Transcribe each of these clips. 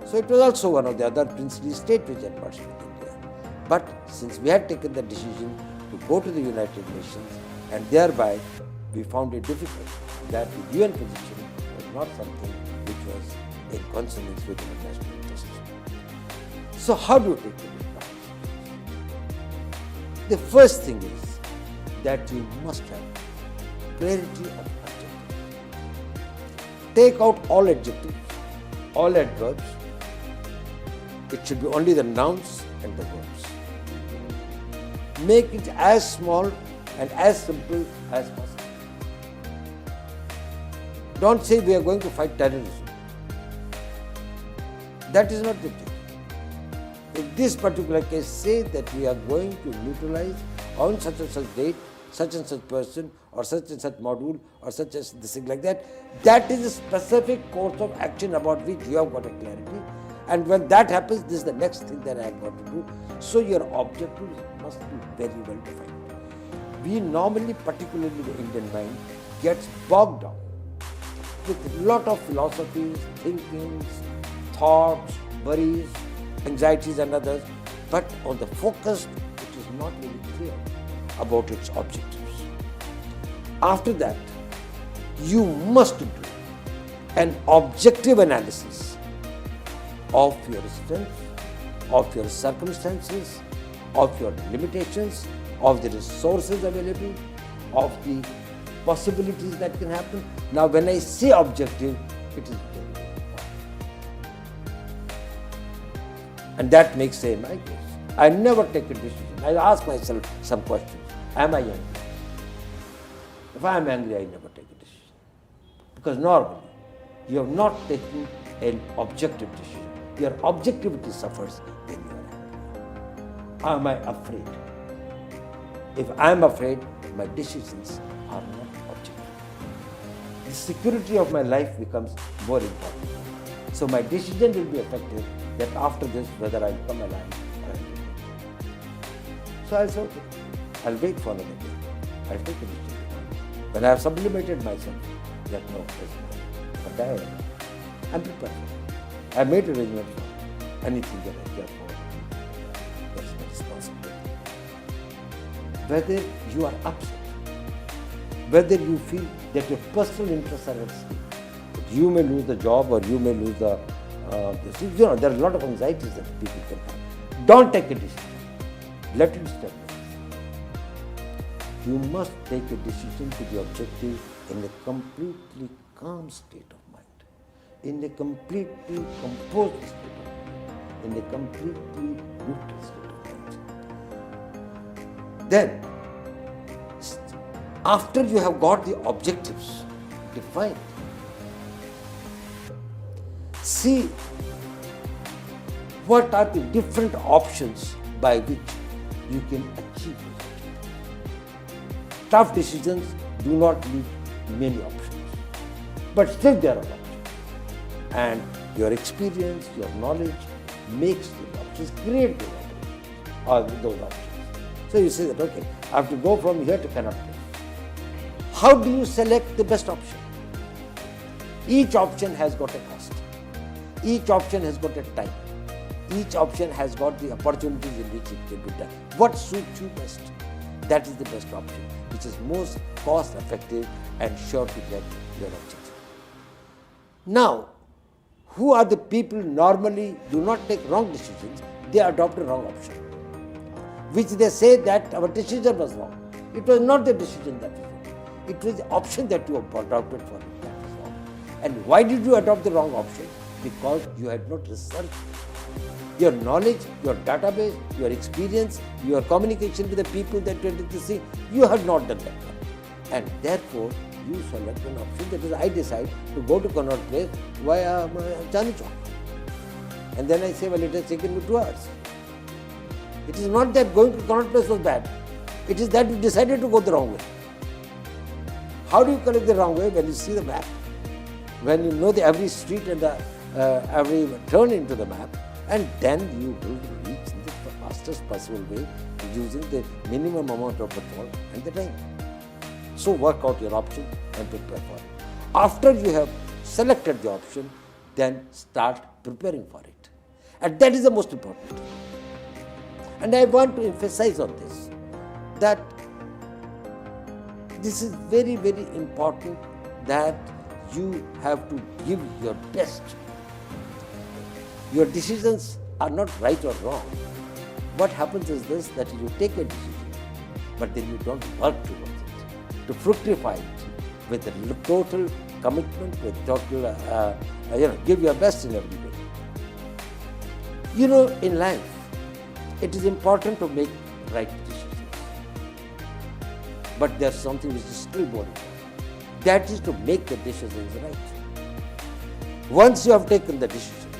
So it was also one of the other princely states which had merged with India. But since we had taken the decision to go to the United Nations, and thereby we found it difficult that the UN position was not something which was in consonance with international interests. So how do you take the big? The first thing is that you must have clarity of objective. Take out all adjectives, all adverbs. It should be only the nouns and the verbs. Make it as small and as simple as possible. Don't say we are going to fight terrorism. That is not the thing. In this particular case, say that we are going to neutralize on such and such date, such and such person, or such and such module, or such as this thing like that. That is a specific course of action about which you have got a clarity. And when that happens, this is the next thing that I have got to do. So your objectives must be very well defined. We normally, particularly the Indian mind, gets bogged down with a lot of philosophies, thinkings, thoughts, worries, anxieties and others, but on the focus, it is not very clear about its objectives. After that, you must do an objective analysis of your strengths, of your circumstances, of your limitations, of the resources available, of the possibilities that can happen. Now, when I say objective, it is very important. And that makes say my case. I never take a decision. I ask myself some questions. Am I angry? If I am angry, I never take a decision. Because normally, you have not taken an objective decision. Your objectivity suffers when you are angry. Am I afraid? If I am afraid, my decisions are not objective. The security of my life becomes more important. So my decision will be effective that after this, whether I'll come alive or I'll be dead. So I'll say, okay, I'll wait for another day. I'll take a decision. When I have sublimated myself, that no, but I'm prepared for it. I made arrangements for anything that I care for. That's my responsibility. Whether you are upset, whether you feel that your personal interests are at stake, that you may lose the job or you may lose the there are a lot of anxieties that people can have. Don't take a decision. Let it step back. You must take a decision to be objective in a completely calm state of mind, in a completely composed state of mind, in a completely neutral state of mind. Then, after you have got the objectives defined, see what are the different options by which you can achieve it. Tough decisions do not need many options, but still there are options. And your experience, your knowledge makes the options, create the options, or those options. So you say that, okay, I have to go from here to Connaught Place. How do you select the best option? Each option has got a cost. Each option has got a time. Each option has got the opportunities in which it can be done. What suits you best? That is the best option, which is most cost effective and sure to get your objective. Now, who are the people normally do not take wrong decisions? They adopt a wrong option, which they say that our decision was wrong. It was not the decision that was wrong. It was the option that you adopted for it that was wrong. And why did you adopt the wrong option? Because you had not researched. Your knowledge, your database, your experience, your communication with the people that you did this thing, you had not done that. And therefore, you select an option that is, I decide to go to Connaught Place via Chandni Chowk. And then I say, well, it has taken me 2 hours. It is not that going to Connaught Place was bad. It is that you decided to go the wrong way. How do you correct the wrong way? When you see the map, when you know every street and every turn into the map, and then you will reach the fastest possible way using the minimum amount of petrol and the time. So work out your option and prepare for it. After you have selected the option, then start preparing for it. And that is the most important. And I want to emphasize on this, that this is very, very important, that you have to give your best. Your decisions are not right or wrong. What happens is this, that you take a decision, but then you don't work towards it, to fructify it with a total commitment, with total, give your best in every way. In life, it is important to make right decisions. But there's something which is still more important. That is to make the decisions right. Once you have taken the decision,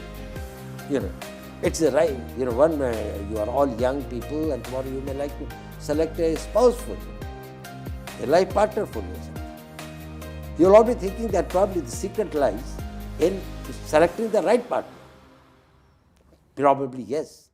it's a right. You are all young people, and tomorrow you may like to select a spouse for you, a life partner for yourself. You'll all be thinking that probably the secret lies in selecting the right partner. Probably yes.